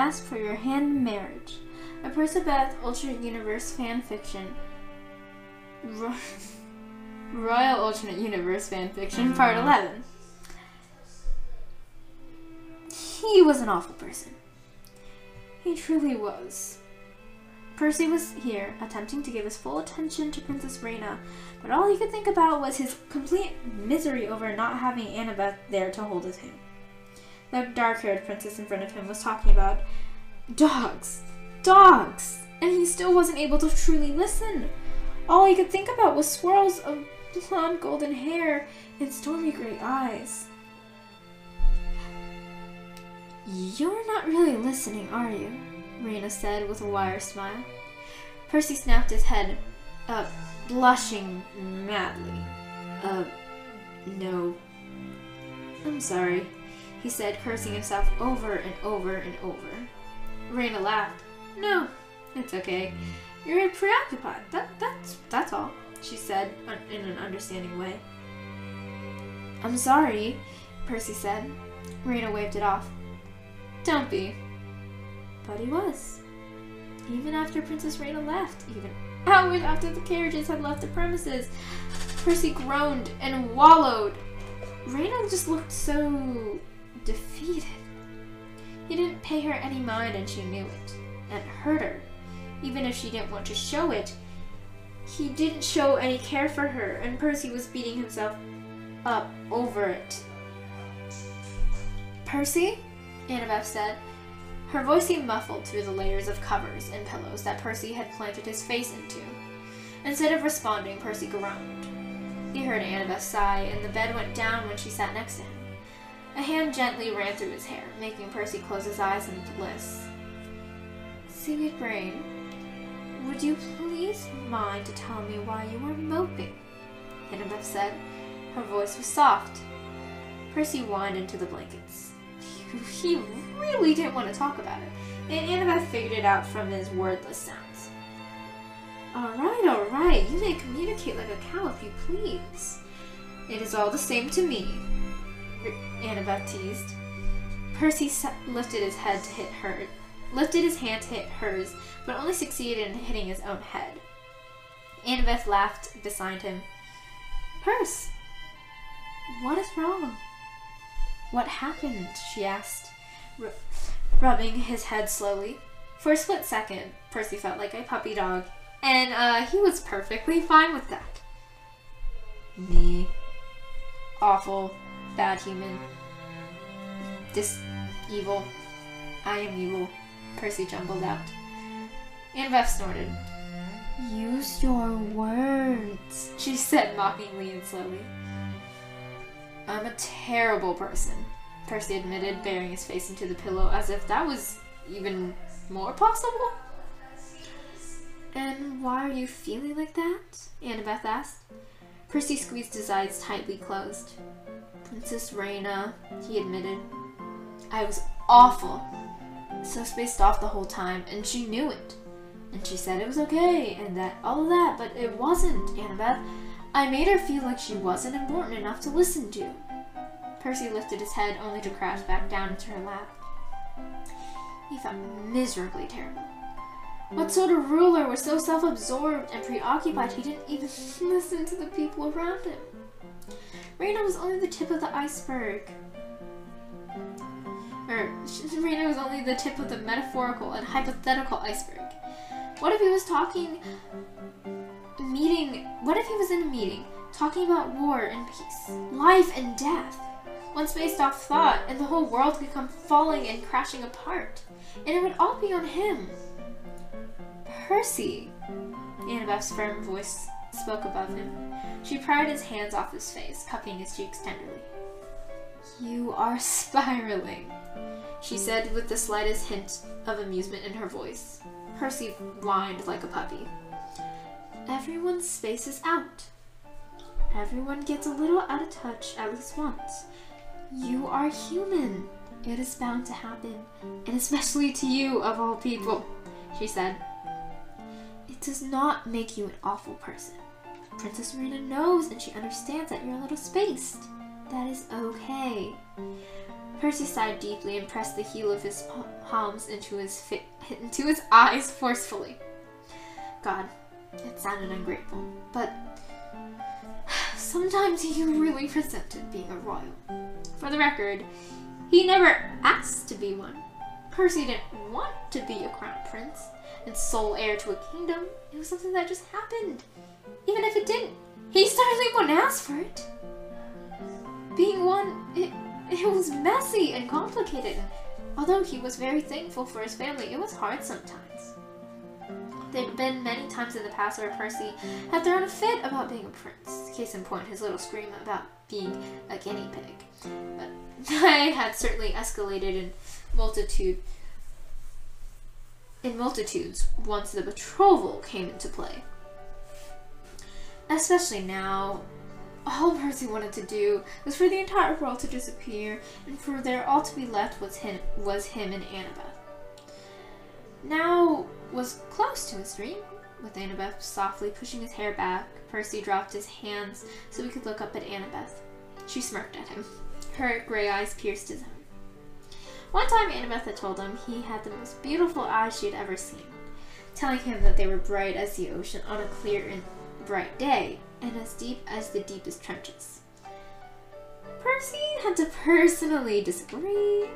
ask for your hand in marriage. A Percabeth Alternate Universe fan fiction. Royal Alternate Universe fan fiction, part 11. He was an awful person. He truly was. Percy was here, attempting to give his full attention to Princess Reyna, but all he could think about was his complete misery over not having Annabeth there to hold his hand. The dark-haired princess in front of him was talking about dogs, and he still wasn't able to truly listen. All he could think about was swirls of blonde golden hair and stormy gray eyes. You're not really listening, are you? Reyna said with a wire smile. Percy snapped his head up, blushing madly. No. I'm sorry, he said, cursing himself over and over and over. Reyna laughed. No, it's okay. You're preoccupied. That's all, she said in an understanding way. I'm sorry, Percy said. Reyna waved it off. Don't be. But he was. Even after Princess Reyna left, even hours after the carriages had left the premises, Percy groaned and wallowed. Reyna just looked so defeated. He didn't pay her any mind and she knew it. And it hurt her. Even if she didn't want to show it, he didn't show any care for her, and Percy was beating himself up over it. Percy? Annabeth said. Her voice seemed muffled through the layers of covers and pillows that Percy had planted his face into. Instead of responding, Percy groaned. He heard Annabeth sigh, and the bed went down when she sat next to him. A hand gently ran through his hair, making Percy close his eyes in bliss. Seaweed Brain, would you please mind to tell me why you were moping? Annabeth said. Her voice was soft. Percy whined into the blankets. He really didn't want to talk about it, and Annabeth figured it out from his wordless sounds. All right, you may communicate like a cow if you please. It is all the same to me, Annabeth teased. Percy lifted his hand to hit hers, but only succeeded in hitting his own head. Annabeth laughed beside him. Percy, what is wrong? What happened? She asked, rubbing his head slowly. For a split second, Percy felt like a puppy dog, and he was perfectly fine with that. Me. Awful. Bad human. Evil. I am evil, Percy jumbled out. Annabeth snorted. Use your words, she said mockingly and slowly. I'm a terrible person, Percy admitted, burying his face into the pillow as if that was even more possible. And why are you feeling like that? Annabeth asked. Percy squeezed his eyes tightly closed. Princess Reyna, he admitted. I was awful. So spaced off the whole time, and she knew it. And she said it was okay, and that all of that, but it wasn't, Annabeth. I made her feel like she wasn't important enough to listen to. Percy lifted his head only to crash back down into her lap. He felt miserably terrible. What sort of ruler was so self-absorbed and preoccupied he didn't even listen to the people around him? Reyna was only the tip of the iceberg. Reyna was only the tip of the metaphorical and hypothetical iceberg. What if he was in a meeting, talking about war and peace, life and death? One spaced off thought, and the whole world could come falling and crashing apart. And it would all be on him. Percy, Annabeth's firm voice spoke above him. She pried his hands off his face, cupping his cheeks tenderly. You are spiraling, she said with the slightest hint of amusement in her voice. Percy whined like a puppy. Everyone spaces out. Everyone gets a little out of touch at least once. You are human. It is bound to happen, and especially to you of all people, she said. It does not make you an awful person. Princess Reyna knows and she understands that you're a little spaced. That is okay. Percy sighed deeply and pressed the heel of his palms into his eyes forcefully. God, it sounded ungrateful, but sometimes he really resented being a royal. For the record, he never asked to be one. Percy didn't want to be a crown prince and sole heir to a kingdom. It was something that just happened. Even if it didn't, he certainly wouldn't ask for it. Being one, it was messy and complicated, and although he was very thankful for his family, it was hard sometimes. There had been many times in the past where Percy had thrown a fit about being a prince. Case in point, his little scream about being a guinea pig. But that had certainly escalated in multitudes once the betrothal came into play. Especially now, all Percy wanted to do was for the entire world to disappear, and for there all to be left was him and Annabeth. Now was close to his dream. With Annabeth softly pushing his hair back, Percy dropped his hands so he could look up at Annabeth. She smirked at him. Her gray eyes pierced his own. One time Annabeth had told him he had the most beautiful eyes she had ever seen, telling him that they were bright as the ocean on a clear and bright day, and as deep as the deepest trenches. Percy had to personally disagree.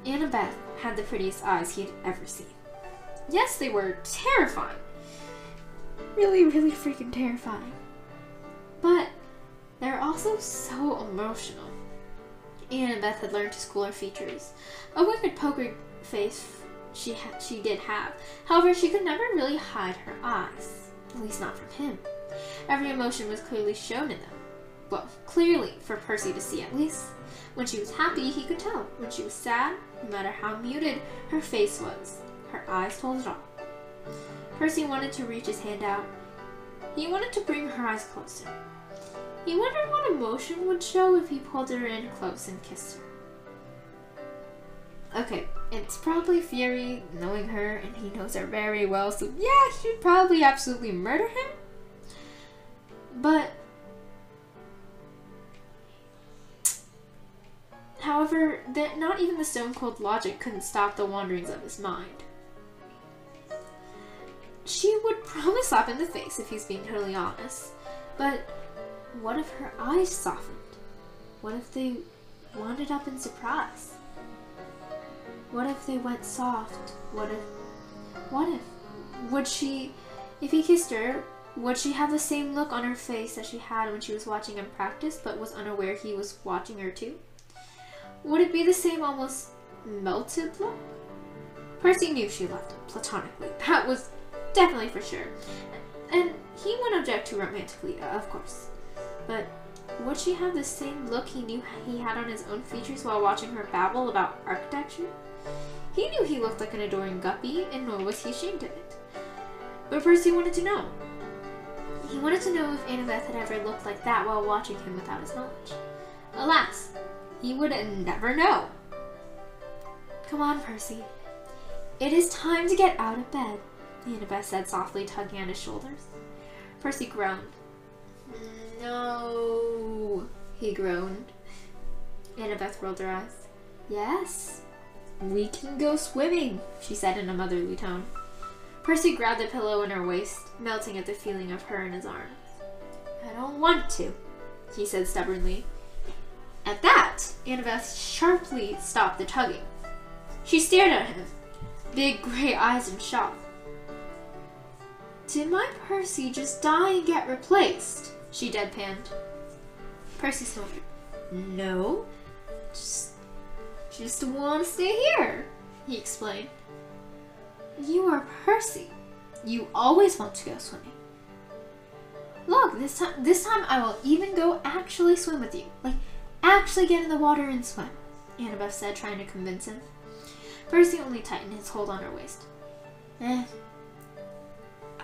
Annabeth had the prettiest eyes he had ever seen. Yes, they were terrifying. Really, really freaking terrifying. But they're also so emotional. Annabeth had learned to school her features. A wicked poker face she did have. However, she could never really hide her eyes. At least not from him. Every emotion was clearly shown in them. Well, clearly for Percy to see at least. When she was happy, he could tell. When she was sad, no matter how muted her face was, her eyes told it all. Percy wanted to reach his hand out. He wanted to bring her eyes closer. He wondered what emotion would show if he pulled her in close and kissed her. Okay, it's probably Fury, knowing her, and he knows her very well, so yeah, she'd probably absolutely murder him. But however, not even the stone-cold logic couldn't stop the wanderings of his mind. She would probably slap him in the face if he's being totally honest. But what if her eyes softened? What if they wound up in surprise? What if they went soft? What if? Would she, if he kissed her, would she have the same look on her face that she had when she was watching him practice but was unaware he was watching her too? Would it be the same almost melted look? Percy knew she loved him platonically. That was definitely for sure. And he wouldn't object to romantically, of course. But would she have the same look he knew he had on his own features while watching her babble about architecture? He knew he looked like an adoring guppy, and nor was he ashamed of it. But Percy wanted to know. He wanted to know if Annabeth had ever looked like that while watching him without his knowledge. Alas, he would never know. Come on, Percy. It is time to get out of bed, Annabeth said softly, tugging at his shoulders. Percy groaned. No, he groaned. Annabeth rolled her eyes. Yes, we can go swimming, she said in a motherly tone. Percy grabbed the pillow in her waist, melting at the feeling of her in his arms. I don't want to, he said stubbornly. At that, Annabeth sharply stopped the tugging. She stared at him, big gray eyes in shock. Did my Percy just die and get replaced? She deadpanned. Percy snorted. No, just want to stay here, he explained. You are Percy. You always want to go swimming. Look, this time I will even go actually swim with you. Like, actually get in the water and swim, Annabeth said, trying to convince him. Percy only tightened his hold on her waist.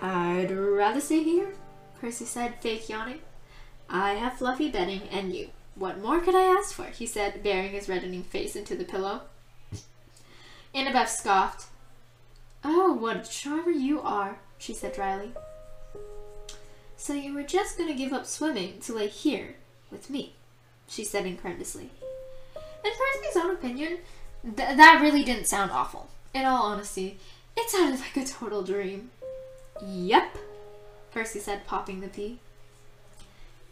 I'd rather stay here, Percy said, fake yawning. I have fluffy bedding and you. What more could I ask for? He said, burying his reddening face into the pillow. Annabeth scoffed. Oh, what a charmer you are, she said dryly. So you were just going to give up swimming to lay here with me, she said incredulously. And Percy Percy's own opinion, that really didn't sound awful. In all honesty, it sounded like a total dream. Yep, Percy said, popping the pea.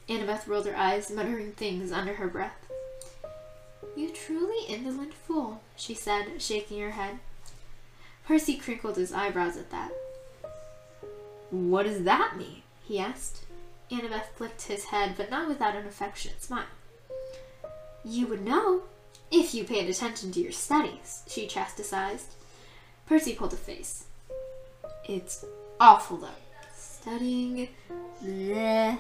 Annabeth rolled her eyes, muttering things under her breath. You truly indolent fool, she said, shaking her head. Percy crinkled his eyebrows at that. What does that mean? He asked. Annabeth flicked his head, but not without an affectionate smile. You would know, if you paid attention to your studies, she chastised. Percy pulled a face. It's awful, though. Studying, bleh.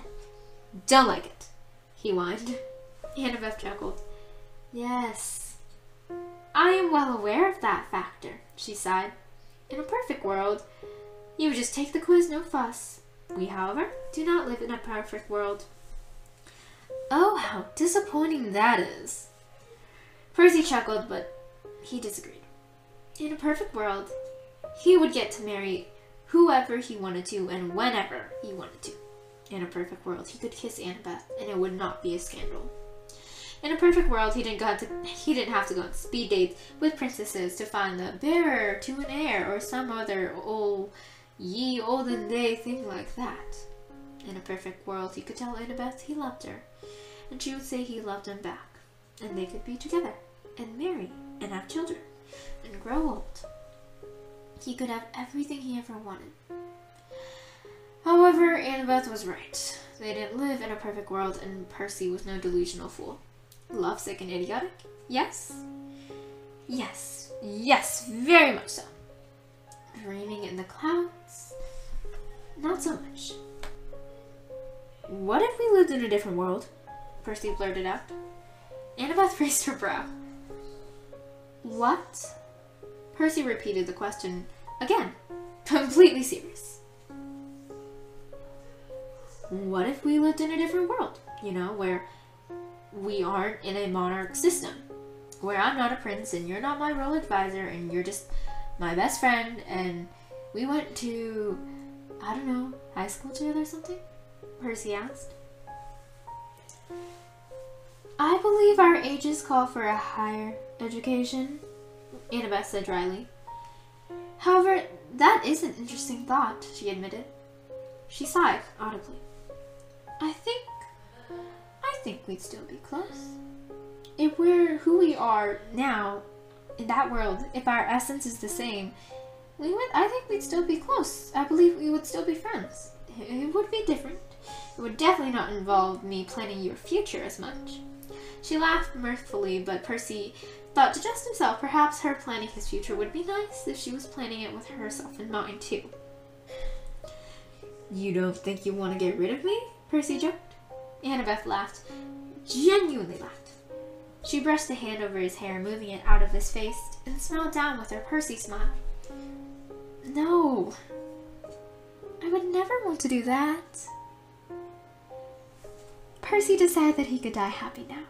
Don't like it, he whined. Annabeth chuckled. Yes, I am well aware of that factor, she sighed. In a perfect world, you would just take the quiz, no fuss. We, however, do not live in a perfect world. Oh, how disappointing that is. Percy chuckled, but he disagreed. In a perfect world, he would get to marry whoever he wanted to and whenever he wanted to. In a perfect world, he could kiss Annabeth, and it would not be a scandal. In a perfect world, he didn't have to go on speed dates with princesses to find the bearer to an heir or some other ye olden day thing like that. In a perfect world, he could tell Annabeth he loved her, and she would say he loved him back, and they could be together, and marry, and have children, and grow old. He could have everything he ever wanted. However, Annabeth was right. They didn't live in a perfect world, and Percy was no delusional fool. Lovesick and idiotic? Yes. Yes. Yes, very much so. Dreaming in the clouds? Not so much. What if we lived in a different world? Percy blurted out. Annabeth raised her brow. What? Percy repeated the question again, completely serious. What if we lived in a different world? You know, where we aren't in a monarch system. Where I'm not a prince and you're not my royal advisor and you're just my best friend and we went to, I don't know, high school together or something? Percy asked. I believe our ages call for a higher education, Annabeth said dryly. However, that is an interesting thought, she admitted. She sighed audibly. I think we'd still be close. If we're who we are now, in that world, if our essence is the same, I think we'd still be close. I believe we would still be friends. It would be different. It would definitely not involve me planning your future as much. She laughed mirthfully, but Percy thought to just himself, perhaps her planning his future would be nice if she was planning it with herself in mind too. You don't think you want to get rid of me? Percy joked. Annabeth laughed. Genuinely laughed. She brushed a hand over his hair, moving it out of his face, and smiled down with her Percy smile. No. I would never want to do that. Percy decided that he could die happy now.